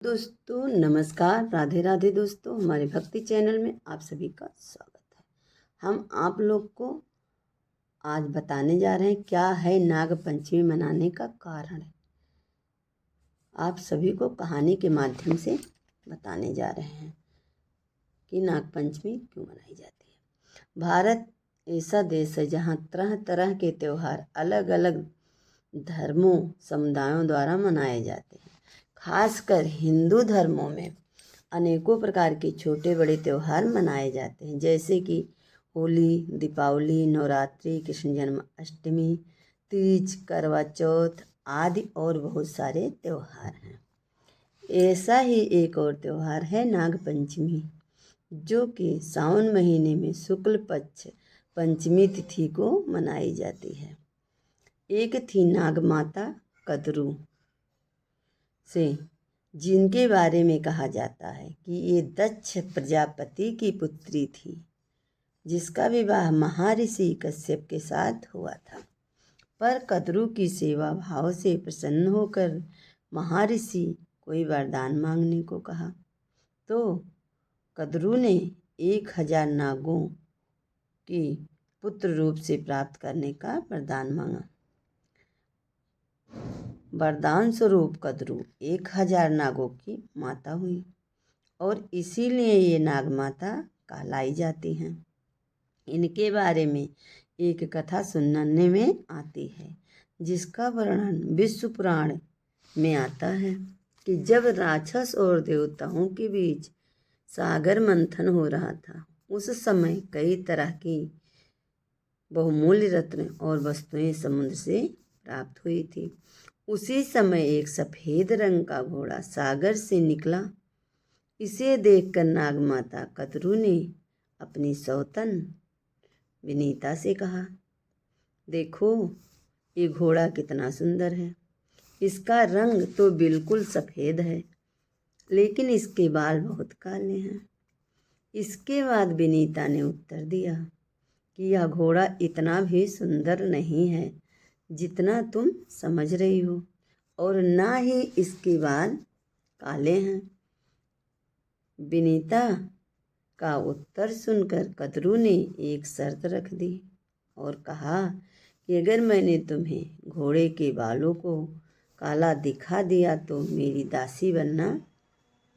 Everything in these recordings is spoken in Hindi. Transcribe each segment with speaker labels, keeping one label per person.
Speaker 1: दोस्तों नमस्कार, राधे राधे। दोस्तों हमारे भक्ति चैनल में आप सभी का स्वागत है। हम आप लोग को आज बताने जा रहे हैं क्या है नाग पंचमी मनाने का कारण। आप सभी को कहानी के माध्यम से बताने जा रहे हैं कि नाग पंचमी क्यों मनाई जाती है। भारत ऐसा देश है जहाँ तरह तरह के त्यौहार अलग अलग धर्मों समुदायों द्वारा मनाए जाते हैं। खासकर हिंदू धर्मों में अनेकों प्रकार के छोटे बड़े त्यौहार मनाए जाते हैं, जैसे कि होली, दीपावली, नवरात्रि, कृष्ण जन्माष्टमी, तीज, करवा चौथ आदि और बहुत सारे त्यौहार हैं। ऐसा ही एक और त्यौहार है नाग पंचमी, जो कि सावन महीने में शुक्ल पक्ष पंचमी तिथि को मनाई जाती है। एक थी नाग माता कद्रू से, जिनके बारे में कहा जाता है कि ये दक्ष प्रजापति की पुत्री थी, जिसका विवाह महर्षि कश्यप के साथ हुआ था। पर कद्रू की सेवा भाव से प्रसन्न होकर महर्षि कोई वरदान मांगने को कहा, तो कद्रू ने 1000 नागों की पुत्र रूप से प्राप्त करने का वरदान मांगा। वरदान स्वरूप कद्रू 1000 नागों की माता हुई और इसीलिए ये नाग माता कहलाई जाती हैं। इनके बारे में एक कथा सुनने में आती है, जिसका वर्णन विष्णु पुराण में आता है कि जब राक्षस और देवताओं के बीच सागर मंथन हो रहा था, उस समय कई तरह की बहुमूल्य रत्न और वस्तुएं समुद्र से प्राप्त हुई थी। उसी समय एक सफ़ेद रंग का घोड़ा सागर से निकला। इसे देखकर नागमाता कद्रू ने अपनी सौतन विनीता से कहा, देखो ये घोड़ा कितना सुंदर है। इसका रंग तो बिल्कुल सफ़ेद है, लेकिन इसके बाल बहुत काले हैं। इसके बाद विनीता ने उत्तर दिया कि यह घोड़ा इतना भी सुंदर नहीं है जितना तुम समझ रही हो, और ना ही इसके बाल काले हैं। विनीता का उत्तर सुनकर कद्रू ने एक शर्त रख दी और कहा कि अगर मैंने तुम्हें घोड़े के बालों को काला दिखा दिया तो मेरी दासी बनना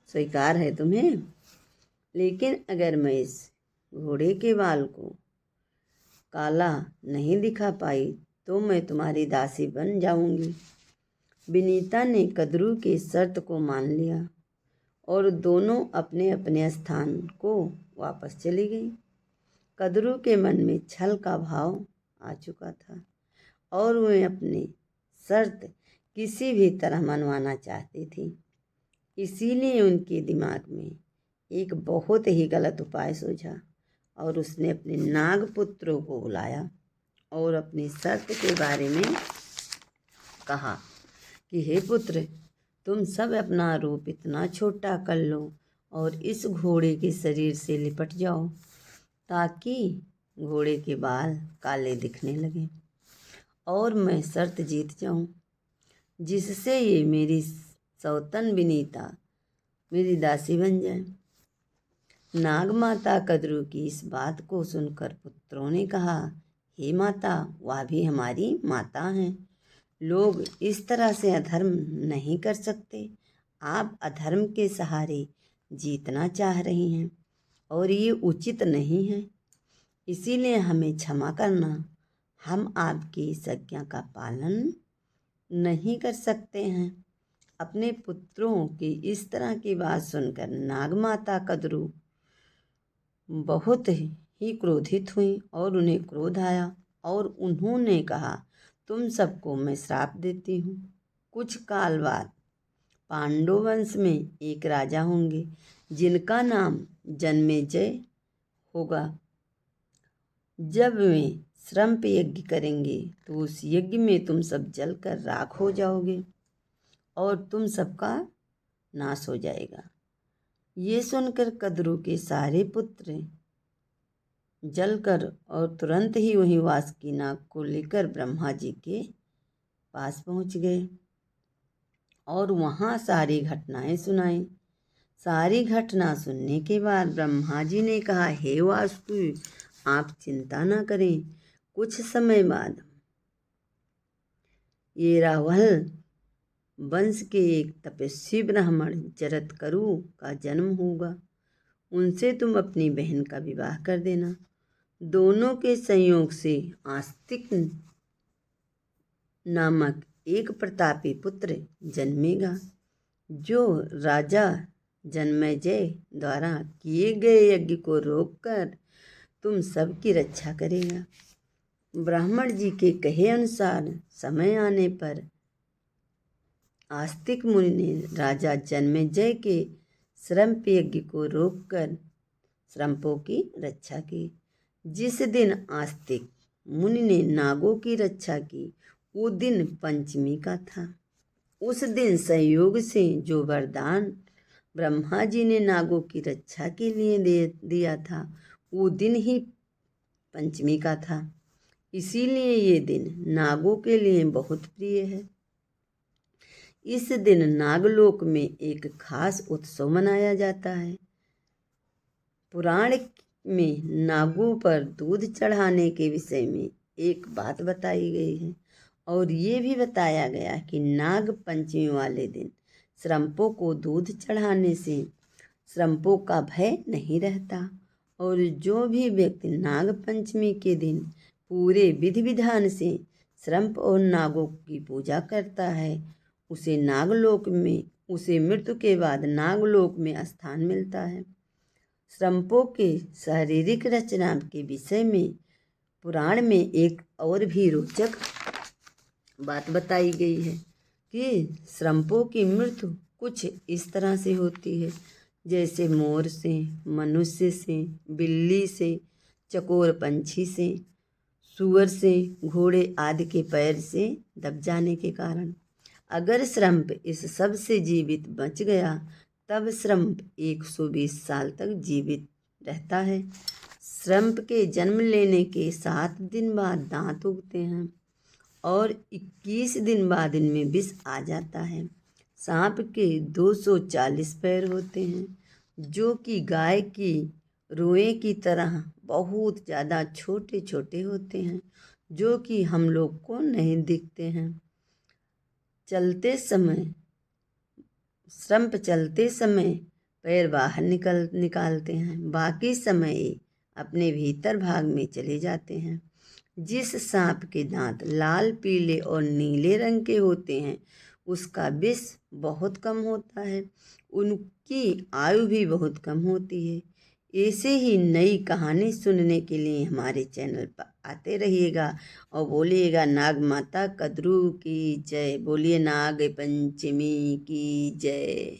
Speaker 1: स्वीकार है तुम्हें, लेकिन अगर मैं इस घोड़े के बाल को काला नहीं दिखा पाई तो मैं तुम्हारी दासी बन जाऊंगी। विनीता ने कद्रू की शर्त को मान लिया और दोनों अपने अपने स्थान को वापस चली गई। कद्रू के मन में छल का भाव आ चुका था और वह अपनी शर्त किसी भी तरह मनवाना चाहती थी। इसीलिए उनके दिमाग में एक बहुत ही गलत उपाय सूझा और उसने अपने नाग पुत्रों को बुलाया और अपनी शर्त के बारे में कहा कि हे पुत्र, तुम सब अपना रूप इतना छोटा कर लो और इस घोड़े के शरीर से लिपट जाओ ताकि घोड़े के बाल काले दिखने लगें और मैं शर्त जीत जाऊं, जिससे ये मेरी सौतन विनीता मेरी दासी बन जाए। नाग माता कद्रू की इस बात को सुनकर पुत्रों ने कहा, हे माता, वह भी हमारी माता हैं। लोग इस तरह से अधर्म नहीं कर सकते। आप अधर्म के सहारे जीतना चाह रही हैं और ये उचित नहीं है। इसीलिए हमें क्षमा करना। हम आपकी इस आज्ञा का पालन नहीं कर सकते हैं। अपने पुत्रों की इस तरह की बात सुनकर नागमाता कद्रू बहुत ही क्रोधित हुई और उन्हें क्रोध आया और उन्होंने कहा, तुम सबको मैं श्राप देती हूँ। कुछ काल बाद पांडव वंश में एक राजा होंगे जिनका नाम जन्मेजय होगा। जब वे श्रम यज्ञ करेंगे तो उस यज्ञ में तुम सब जलकर राख हो जाओगे और तुम सबका नाश हो जाएगा। ये सुनकर कद्रू के सारे पुत्र जलकर और तुरंत ही वहीं वासुकी नाग को लेकर ब्रह्मा जी के पास पहुंच गए और वहाँ सारी घटनाएं सुनाई। सारी घटना सुनने के बाद ब्रह्मा जी ने कहा, हे वासु, आप चिंता न करें। कुछ समय बाद ये रावल वंश के एक तपस्वी ब्राह्मण जरत्करु का जन्म होगा। उनसे तुम अपनी बहन का विवाह कर देना। दोनों के संयोग से आस्तिक नामक एक प्रतापी पुत्र जन्मेगा, जो राजा जन्मेजय द्वारा किए गए यज्ञ को रोककर तुम सबकी रक्षा करेगा। ब्राह्मण जी के कहे अनुसार समय आने पर आस्तिक मुनि ने राजा जन्मेजय के श्रम्प यज्ञ को रोककर श्रम्पों की रक्षा की। जिस दिन आस्तिक मुनि ने नागों की रक्षा की, वो दिन पंचमी का था। उस दिन संयोग से जो वरदान ब्रह्मा जी ने नागों की रक्षा के लिए दिया था, वो दिन ही पंचमी का था। इसीलिए ये दिन नागों के लिए बहुत प्रिय है। इस दिन नागलोक में एक खास उत्सव मनाया जाता है। पुराण में नागों पर दूध चढ़ाने के विषय में एक बात बताई गई है और ये भी बताया गया कि नाग पंचमी वाले दिन श्रम्पों को दूध चढ़ाने से श्रम्पों का भय नहीं रहता और जो भी व्यक्ति नाग पंचमी के दिन पूरे विधि विधान से श्रम्प और नागों की पूजा करता है, उसे मृत्यु के बाद नागलोक में स्थान मिलता है। श्रम्पों के शारीरिक रचना के विषय में पुराण में एक और भी रोचक बात बताई गई है कि श्रम्पों की मृत्यु कुछ इस तरह से होती है, जैसे मोर से, मनुष्य से, बिल्ली से, चकोर पंछी से, सूअर से, घोड़े आदि के पैर से दब जाने के कारण। अगर श्रम्प इस सब से जीवित बच गया तब श्रम्प 120 साल तक जीवित रहता है। श्रम्प के जन्म लेने के 7 दिन बाद दांत उगते हैं और 21 दिन बाद इनमें विष आ जाता है। सांप के 240 पैर होते हैं, जो कि गाय की रोए की तरह बहुत ज़्यादा छोटे छोटे होते हैं, जो कि हम लोग को नहीं दिखते हैं। श्रम्प चलते समय पैर बाहर निकालते हैं, बाकी समय अपने भीतर भाग में चले जाते हैं। जिस सांप के दांत लाल, पीले और नीले रंग के होते हैं, उसका विष बहुत कम होता है, उनकी आयु भी बहुत कम होती है। ऐसे ही नई कहानी सुनने के लिए हमारे चैनल पर आते रहिएगा और बोलिएगा नाग माता कद्रू की जय। बोलिए नाग पंचमी की जय।